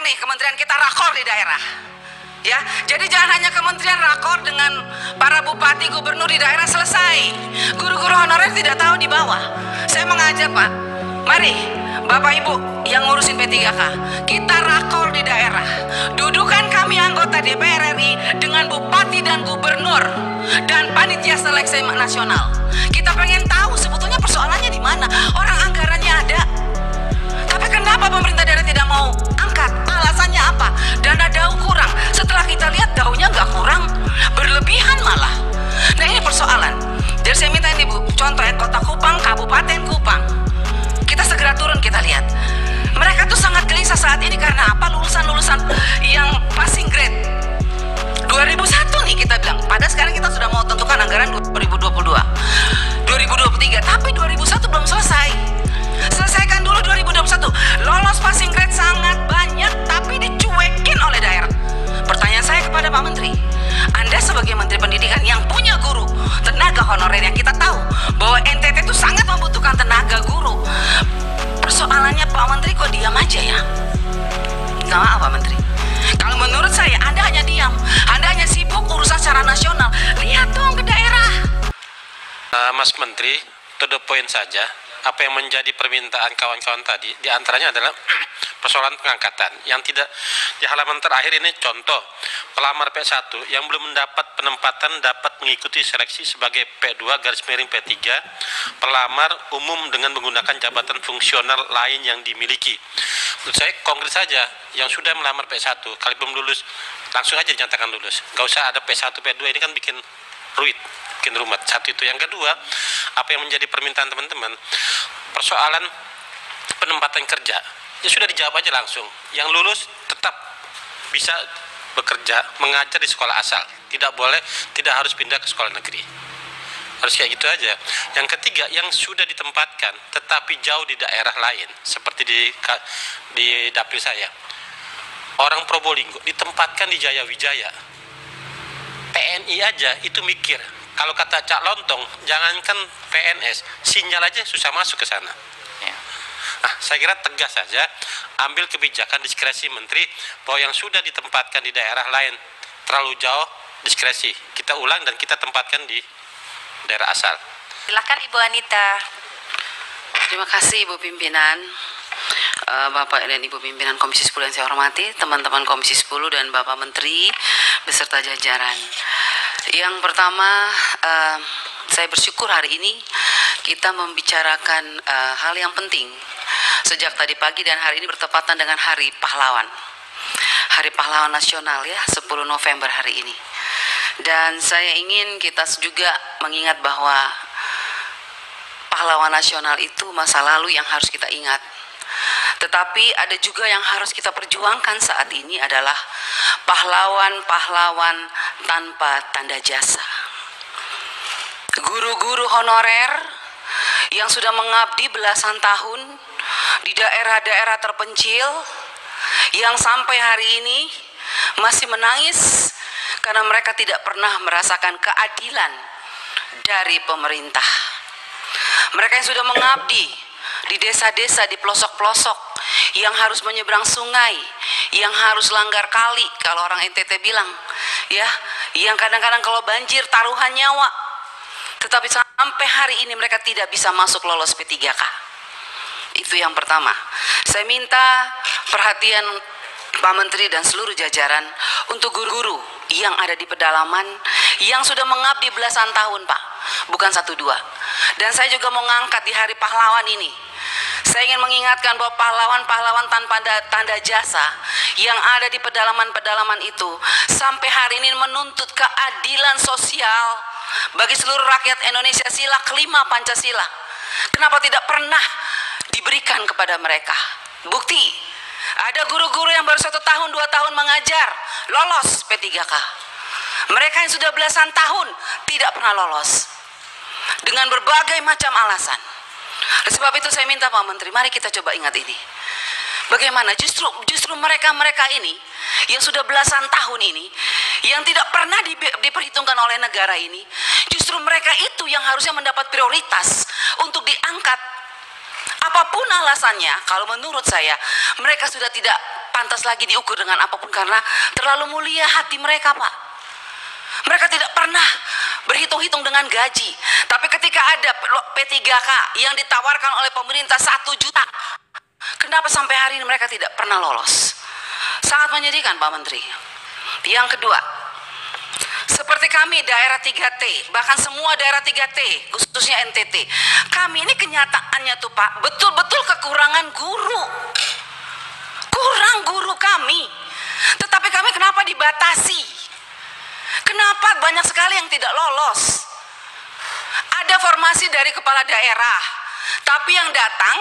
nih kementerian kita rakor di daerah. Ya, jadi jangan hanya kementerian rakor dengan para bupati, gubernur di daerah selesai. Guru-guru honorer tidak tahu di bawah. Saya mengajak Pak, mari Bapak Ibu yang ngurusin P3K, kita rakor di daerah. Dudukan kami anggota DPR RI dengan bupati dan gubernur dan panitia seleksi nasional. Kita pengen tahu sebetulnya persoalannya di mana. Orang anggarannya ada, tapi kenapa pemerintah daerah tidak mau angkat? Alasannya apa? Dana DAU kurang. Setelah kita lihat DAU-nya nggak kurang, berlebihan malah. Nah ini persoalan. Jadi saya minta ini Bu, contoh ya Kota Kupang, Kabupaten Kupang. Kita segera turun, kita lihat. Mereka tuh sangat gelisah saat ini karena apa? Lulusan-lulusan yang passing grade 2001 nih kita bilang. Padahal sekarang kita sudah mau tentukan anggaran 2022, 2023, tapi 2001 belum selesai. Selesaikan dulu 2021. Lolos passing grade sangat banyak, tapi dicuekin oleh daerah. Pertanyaan saya kepada Pak Menteri, Anda sebagai Menteri Pendidikan yang punya guru, tenaga honorer yang kita tahu bahwa NTT itu sangat membutuhkan tenaga guru. Persoalannya Pak Menteri kok diam aja ya? Nggak maaf Pak Menteri. Kalau menurut saya Anda hanya diam, Anda hanya sibuk urusan secara nasional. Lihat dong ke daerah. Mas Menteri, to the point saja. Apa yang menjadi permintaan kawan-kawan tadi diantaranya adalah persoalan pengangkatan yang tidak di halaman terakhir ini. Contoh, pelamar P1 yang belum mendapat penempatan dapat mengikuti seleksi sebagai P2/P3 pelamar umum dengan menggunakan jabatan fungsional lain yang dimiliki. Menurut saya konkret saja, yang sudah melamar P1 kali belum lulus langsung aja dinyatakan lulus, gak usah ada P1 P2, ini kan bikin ruwet, bikin rumit. Satu itu. Yang kedua, apa yang menjadi permintaan teman-teman, persoalan penempatan kerja ya sudah dijawab aja langsung. Yang lulus tetap bisa bekerja mengajar di sekolah asal, tidak boleh, tidak harus pindah ke sekolah negeri, harus kayak gitu aja. Yang ketiga, yang sudah ditempatkan tetapi jauh di daerah lain seperti di dapil saya, orang Probolinggo ditempatkan di Jaya Wijaya, TNI aja itu mikir. Kalau kata Cak Lontong, jangankan PNS, sinyal aja susah masuk ke sana. Ya. Nah, saya kira tegas saja, ambil kebijakan diskresi Menteri bahwa yang sudah ditempatkan di daerah lain terlalu jauh, diskresi. Kita ulang dan kita tempatkan di daerah asal. Silakan Ibu Anita. Terima kasih Ibu Pimpinan, Bapak dan Ibu Pimpinan Komisi 10 yang saya hormati, teman-teman Komisi 10 dan Bapak Menteri beserta jajaran. Yang pertama, saya bersyukur hari ini kita membicarakan hal yang penting. Sejak tadi pagi dan hari ini bertepatan dengan Hari Pahlawan. Hari Pahlawan Nasional ya, 10 November hari ini. Dan saya ingin kita juga mengingat bahwa pahlawan nasional itu masa lalu yang harus kita ingat. Tetapi ada juga yang harus kita perjuangkan saat ini adalah pahlawan-pahlawan tanpa tanda jasa. Guru-guru honorer yang sudah mengabdi belasan tahun di daerah-daerah terpencil, yang sampai hari ini masih menangis karena mereka tidak pernah merasakan keadilan dari pemerintah. Mereka yang sudah mengabdi di desa-desa, di pelosok-pelosok, yang harus menyeberang sungai, yang harus langgar kali, kalau orang NTT bilang, ya, yang kadang-kadang kalau banjir taruhan nyawa, tetapi sampai hari ini mereka tidak bisa masuk lolos P3K. Itu yang pertama. Saya minta perhatian Pak Menteri dan seluruh jajaran untuk guru-guru yang ada di pedalaman, yang sudah mengabdi belasan tahun Pak, bukan 1-2. Dan saya juga mau ngangkat di Hari Pahlawan ini, saya ingin mengingatkan bahwa pahlawan-pahlawan tanpa tanda jasa yang ada di pedalaman-pedalaman itu sampai hari ini menuntut keadilan sosial bagi seluruh rakyat Indonesia, sila kelima Pancasila. Kenapa tidak pernah diberikan kepada mereka? Bukti, ada guru-guru yang baru 1 tahun, 2 tahun mengajar, lolos P3K. Mereka yang sudah belasan tahun tidak pernah lolos dengan berbagai macam alasan. Oleh sebab itu saya minta Pak Menteri, mari kita coba ingat ini. Bagaimana justru mereka ini yang sudah belasan tahun ini, yang tidak pernah diperhitungkan oleh negara ini, justru mereka itu yang harusnya mendapat prioritas untuk diangkat. Apapun alasannya, kalau menurut saya mereka sudah tidak pantas lagi diukur dengan apapun karena terlalu mulia hati mereka, Pak. Mereka tidak pernah berhitung-hitung dengan gaji. Tapi ketika ada P3K yang ditawarkan oleh pemerintah 1 juta, kenapa sampai hari ini mereka tidak pernah lolos? Sangat menyedihkan, Pak Menteri. Yang kedua, seperti kami daerah 3T, bahkan semua daerah 3T, khususnya NTT, kami ini kenyataannya tuh Pak, betul-betul kekurangan guru. Kurang guru kami. Tetapi kami kenapa dibatasi? Kenapa banyak sekali yang tidak lolos? Ada formasi dari kepala daerah, tapi yang datang,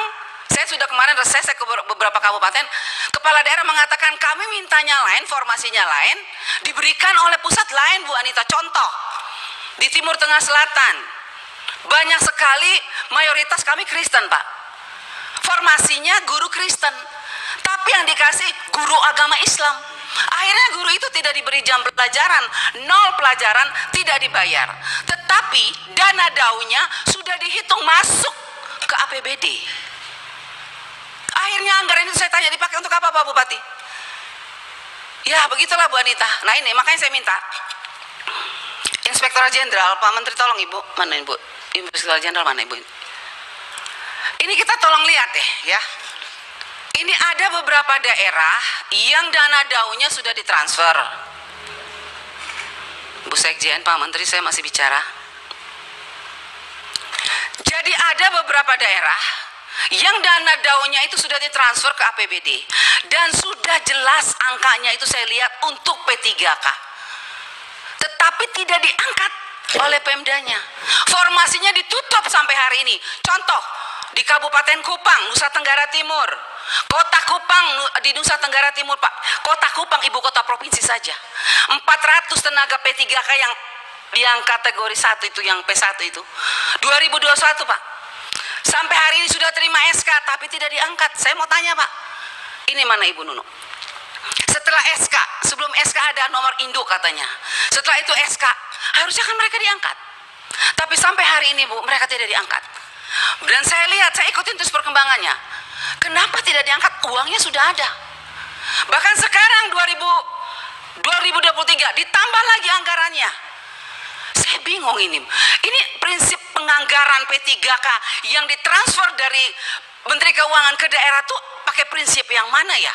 saya sudah kemarin reses ke beberapa kabupaten, kepala daerah mengatakan kami mintanya lain, formasinya lain, diberikan oleh pusat lain, Bu Anita. Contoh, di Timur Tengah Selatan, banyak sekali mayoritas kami Kristen, Pak. Formasinya guru Kristen, tapi yang dikasih guru agama Islam. Akhirnya guru itu tidak diberi jam pelajaran, 0 pelajaran, tidak dibayar. Tetapi dana daunya sudah dihitung masuk ke APBD. Akhirnya anggaran itu saya tanya, dipakai untuk apa Pak Bupati? Ya begitulah Bu Anita. Nah ini makanya saya minta Inspektorat Jenderal, Pak Menteri tolong Ibu, mana Ibu? Inspektorat Jenderal mana Ibu? Ini kita tolong lihat deh ya. Ini ada beberapa daerah yang dana daunya sudah ditransfer. Bu Sekjen, Pak Menteri, saya masih bicara. Jadi ada beberapa daerah yang dana daunya itu sudah ditransfer ke APBD dan sudah jelas angkanya itu saya lihat untuk P3K, tetapi tidak diangkat oleh Pemdanya. Formasinya ditutup sampai hari ini. Contoh di Kabupaten Kupang, Nusa Tenggara Timur, Kota Kupang di Nusa Tenggara Timur, Pak. Kota Kupang ibu kota provinsi saja 400 tenaga P3K yang kategori 1 itu, yang P1 itu 2021 Pak. Sampai hari ini sudah terima SK tapi tidak diangkat. Saya mau tanya Pak, ini mana Ibu Nunu? Setelah SK, sebelum SK ada nomor induk katanya. Setelah itu SK, harusnya kan mereka diangkat. Tapi sampai hari ini Bu, mereka tidak diangkat. Dan saya lihat, saya ikutin terus perkembangannya. Kenapa tidak diangkat? Uangnya sudah ada. Bahkan sekarang 2023 ditambah lagi anggarannya. Saya bingung ini. Ini prinsip penganggaran P3K yang ditransfer dari Menteri Keuangan ke daerah tuh pakai prinsip yang mana ya?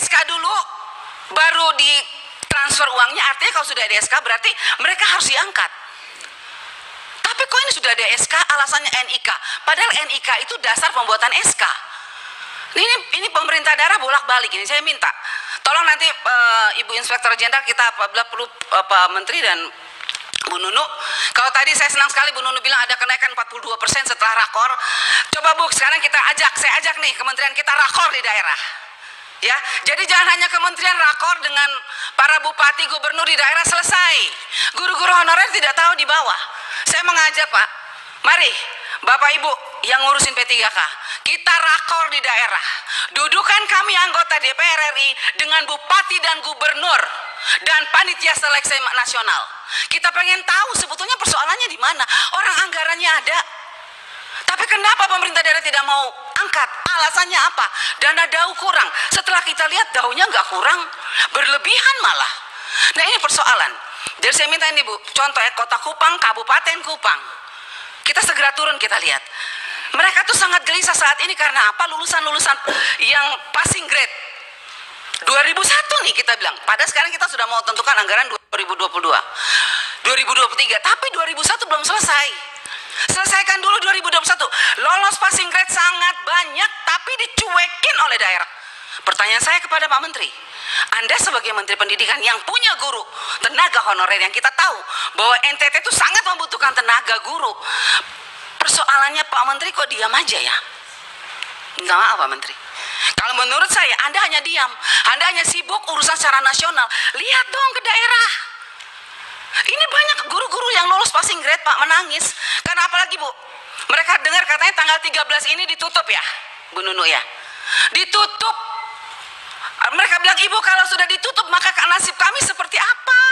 SK dulu baru ditransfer uangnya, artinya kalau sudah ada SK berarti mereka harus diangkat. Tapi kok ini sudah ada SK, alasannya NIK. Padahal NIK itu dasar pembuatan SK. Ini pemerintah daerah bolak-balik ini. Saya minta, tolong nanti Ibu Inspektur Jenderal kita apabila perlu Pak Menteri dan Bu Nunu. Kalau tadi saya senang sekali Bu Nunu bilang ada kenaikan 42% setelah rakor. Coba Bu, sekarang saya ajak nih kementerian kita rakor di daerah. Ya, jadi jangan hanya kementerian rakor dengan para bupati, gubernur di daerah selesai. Guru-guru honorer tidak tahu di bawah. Saya mengajak Pak, mari Bapak Ibu yang ngurusin P3K, kita rakor di daerah. Dudukan kami anggota DPR RI dengan bupati dan gubernur dan panitia seleksi nasional. Kita pengen tahu sebetulnya persoalannya di mana. Orang anggarannya ada. Tapi kenapa pemerintah daerah tidak mau angkat? Alasannya apa? Dana dau kurang. Setelah kita lihat daunya nggak kurang, berlebihan malah. Nah ini persoalan. Jadi saya minta ini Bu, contoh ya, Kota Kupang, Kabupaten Kupang. Kita segera turun, kita lihat. Mereka tuh sangat gelisah saat ini karena apa? Lulusan-lulusan yang passing grade 2001 nih kita bilang. Padahal sekarang kita sudah mau tentukan anggaran 2022, 2023, tapi 2001 belum selesai. Selesaikan dulu 2021. Lolos passing grade sangat banyak, tapi dicuekin oleh daerah. Pertanyaan saya kepada Pak Menteri, Anda sebagai Menteri Pendidikan yang punya guru, tenaga honorer yang kita tahu bahwa NTT itu sangat membutuhkan tenaga guru. Persoalannya Pak Menteri kok diam aja ya? Minta maaf Pak Menteri. Kalau menurut saya Anda hanya diam, Anda hanya sibuk urusan secara nasional. Lihat dong ke daerah. Ini banyak guru-guru yang lolos passing grade Pak, menangis. Karena apalagi Bu, mereka dengar katanya tanggal 13 ini ditutup ya, Bu Nunu ya. Ditutup. Mereka bilang, Ibu kalau sudah ditutup maka nasib kami seperti apa?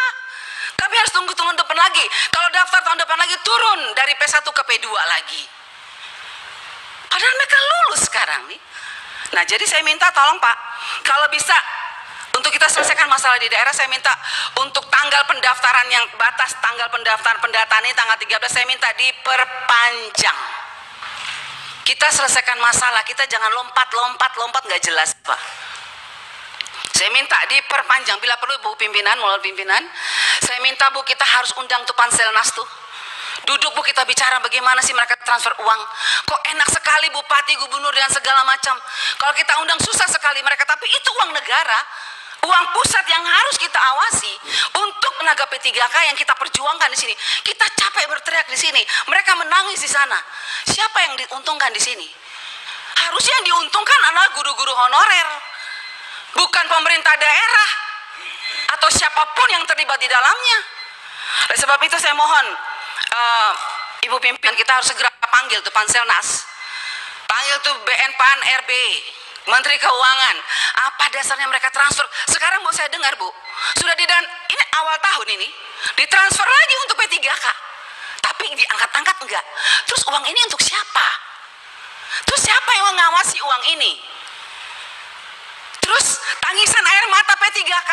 Kami harus tunggu tahun depan lagi. Kalau daftar tahun depan lagi turun dari P1 ke P2 lagi. Padahal mereka lulus sekarang nih. Nah jadi saya minta tolong Pak, kalau bisa untuk kita selesaikan masalah di daerah, saya minta untuk tanggal pendaftaran yang batas tanggal pendaftaran pendataan ini tanggal 13, saya minta diperpanjang. Kita selesaikan masalah, kita jangan lompat nggak jelas, Pak. Saya minta diperpanjang, bila perlu Bu pimpinan, melalui pimpinan, saya minta Bu, kita harus undang tuh Panselnas tuh. Duduk Bu, kita bicara bagaimana sih mereka transfer uang. Kok enak sekali bupati, gubernur dan segala macam. Kalau kita undang susah sekali mereka, tapi itu uang negara, uang pusat yang harus kita awasi untuk tenaga P3K yang kita perjuangkan di sini. Kita capek berteriak di sini, mereka menangis di sana. Siapa yang diuntungkan di sini? Harusnya yang diuntungkan adalah guru-guru honorer, bukan pemerintah daerah atau siapapun yang terlibat di dalamnya. Oleh sebab itu saya mohon Ibu pimpinan, kita harus segera panggil tuh Panselnas, panggil tuh BNPAN RB, Menteri Keuangan. Apa dasarnya mereka transfer? Sekarang mau saya dengar Bu, sudah ini awal tahun ini ditransfer lagi untuk P3K, tapi diangkat-angkat enggak. Terus uang ini untuk siapa? Terus siapa yang mengawasi uang ini? Terus tangisan air mata P3K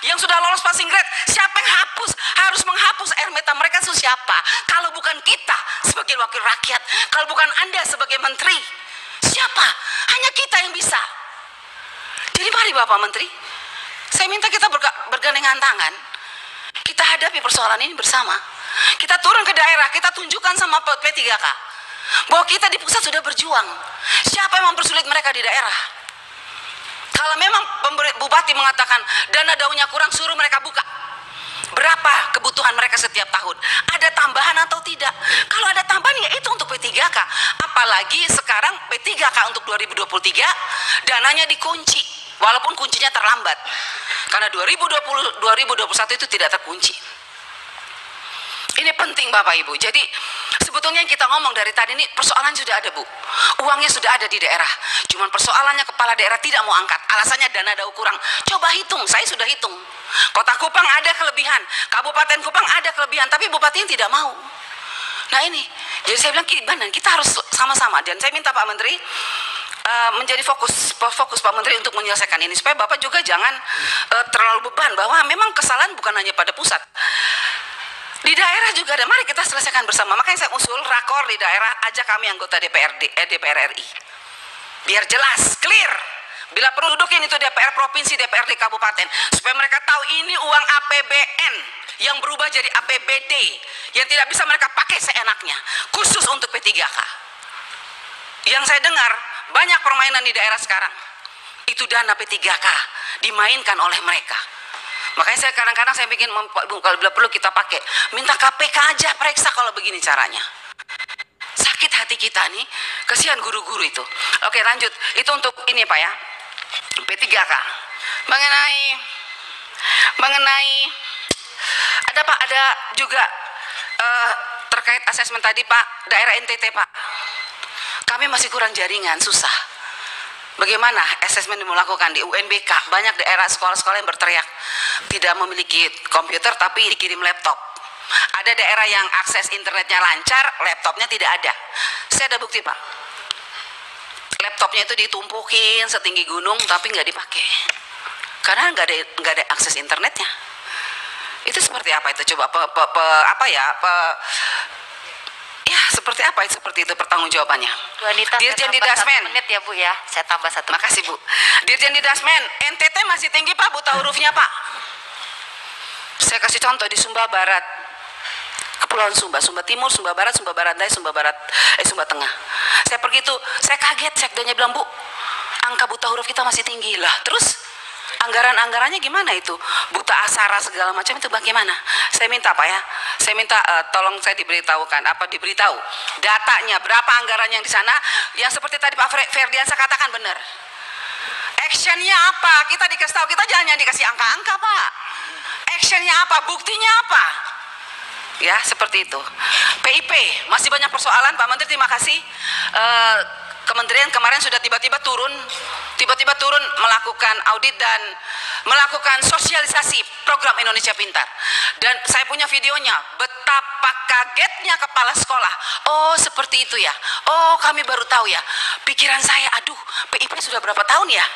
yang sudah lolos passing grade, siapa yang harus menghapus air mata mereka itu siapa? Kalau bukan kita sebagai wakil rakyat, kalau bukan Anda sebagai menteri, siapa? Hanya kita yang bisa. Jadi mari Bapak Menteri, saya minta kita bergandengan tangan, kita hadapi persoalan ini bersama. Kita turun ke daerah, kita tunjukkan sama P3K bahwa kita di pusat sudah berjuang. Siapa yang mempersulit mereka di daerah? Kalau memang bupati mengatakan dana daunnya kurang, suruh mereka buka. Berapa kebutuhan mereka setiap tahun? Ada tambahan atau tidak? Kalau ada tambahan ya itu untuk P3K. Apalagi sekarang P3K untuk 2023 dananya dikunci. Walaupun kuncinya terlambat. Karena 2021 itu tidak terkunci. Ini penting Bapak Ibu. Jadi sebetulnya yang kita ngomong dari tadi ini persoalan sudah ada Bu. Uangnya sudah ada di daerah. Cuman persoalannya kepala daerah tidak mau angkat. Alasannya dana daun kurang. Coba hitung, saya sudah hitung. Kota Kupang ada kelebihan, Kabupaten Kupang ada kelebihan, tapi bupatinya tidak mau. Nah ini, jadi saya bilang kita harus sama-sama. Dan saya minta Pak Menteri menjadi fokus Pak Menteri untuk menyelesaikan ini supaya Bapak juga jangan terlalu beban bahwa memang kesalahan bukan hanya pada pusat. Di daerah juga ada, mari kita selesaikan bersama. Makanya saya usul rakor di daerah, ajak kami anggota DPR RI. Biar jelas, clear. Bila perlu dudukin itu DPR provinsi, DPRD kabupaten, supaya mereka tahu ini uang APBN yang berubah jadi APBD yang tidak bisa mereka pakai seenaknya, khusus untuk P3K. Yang saya dengar banyak permainan di daerah sekarang, itu dana P3K dimainkan oleh mereka. Makanya saya kadang-kadang saya bikin, kalau bila perlu kita pakai, minta KPK aja periksa kalau begini caranya. Sakit hati kita nih, kasihan guru-guru itu. Oke lanjut, itu untuk ini Pak ya, P3K. Mengenai ada Pak, ada juga terkait asesmen tadi Pak, daerah NTT Pak. Kami masih kurang jaringan, susah. Bagaimana asesmen dilakukan di UNBK? Banyak daerah sekolah-sekolah yang berteriak tidak memiliki komputer tapi dikirim laptop. Ada daerah yang akses internetnya lancar, laptopnya tidak ada. Saya ada bukti Pak. Laptopnya itu ditumpukin setinggi gunung tapi nggak dipakai. Karena nggak ada akses internetnya. Itu seperti apa itu? Coba ya seperti apa itu, seperti itu pertanggungjawabannya. Dirjen Didasmen. Menit ya Bu ya, saya tambah 1 menit. Makasih Bu. Dirjen Didasmen, NTT masih tinggi Pak buta hurufnya Pak. Saya kasih contoh di Sumba Barat, Kepulauan Sumba, Sumba Timur, Sumba Barat, Sumba Barat Daya, Sumba Tengah. Saya pergi tuh, saya kaget, sekdanya bilang Bu, angka buta huruf kita masih tinggi lah. Terus anggarannya gimana itu? Buta aksara segala macam itu bagaimana? Saya minta Pak ya, saya minta tolong saya diberitahu datanya berapa anggaran yang di sana, yang seperti tadi Pak Ferdiansa katakan benar. Actionnya apa? Kita dikasih tahu, kita jangan dikasih angka-angka Pak. Actionnya apa? Buktinya apa? Ya seperti itu. PIP masih banyak persoalan Pak Menteri, terima kasih. Kementerian kemarin sudah tiba-tiba turun melakukan audit dan melakukan sosialisasi program Indonesia Pintar. Dan saya punya videonya, betapa kagetnya kepala sekolah. Oh seperti itu ya, oh kami baru tahu ya. Pikiran saya, aduh PIP sudah berapa tahun ya?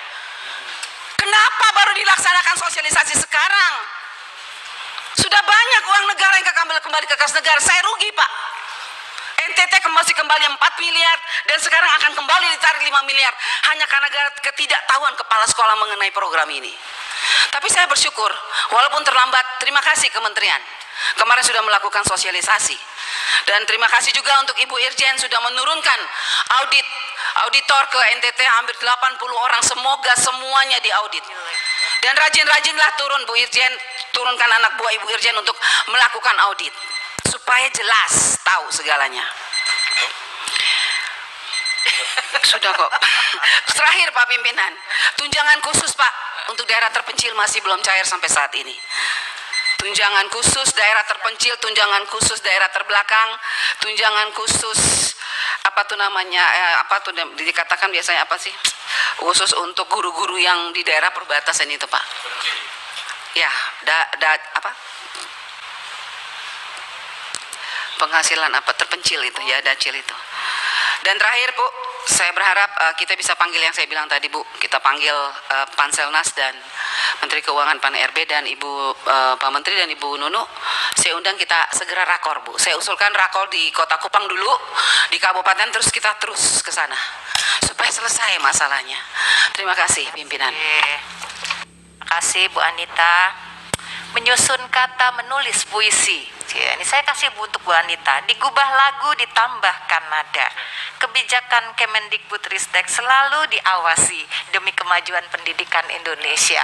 Kenapa baru dilaksanakan sosialisasi sekarang? Sudah banyak uang negara yang kembali ke kas negara. Saya rugi, Pak. NTT masih kembali 4 miliar dan sekarang akan kembali ditarik 5 miliar hanya karena ketidaktahuan kepala sekolah mengenai program ini. Tapi saya bersyukur, walaupun terlambat, terima kasih kementerian. Kemarin sudah melakukan sosialisasi. Dan terima kasih juga untuk Ibu Irjen sudah menurunkan auditor ke NTT hampir 80 orang, semoga semuanya diaudit. Dan rajin-rajinlah turun Bu Irjen, turunkan anak buah Ibu Irjen untuk melakukan audit supaya jelas tahu segalanya. Sudah kok. Terakhir Pak Pimpinan, tunjangan khusus Pak untuk daerah terpencil masih belum cair sampai saat ini. Tunjangan khusus daerah terpencil, tunjangan khusus daerah terbelakang, tunjangan khusus apa tuh namanya, apa tuh dikatakan biasanya apa sih, khusus untuk guru-guru yang di daerah perbatasan itu Pak. Ya, apa? Penghasilan apa terpencil itu ya, dacil itu. Dan terakhir Bu, saya berharap kita bisa panggil yang saya bilang tadi Bu, kita panggil Panselnas dan Menteri Keuangan Pan RB dan Pak Menteri dan Ibu Nunu. Saya undang kita segera rakor Bu. Saya usulkan rakor di Kota Kupang dulu, di kabupaten, terus kita terus ke sana supaya selesai masalahnya. Terima kasih pimpinan. Terima kasih Bu Anita. Menyusun kata, menulis puisi. Ini saya kasih untuk Bu Anita. Digubah lagu, ditambahkan nada. Kebijakan Kemendikbudristek selalu diawasi demi kemajuan pendidikan Indonesia.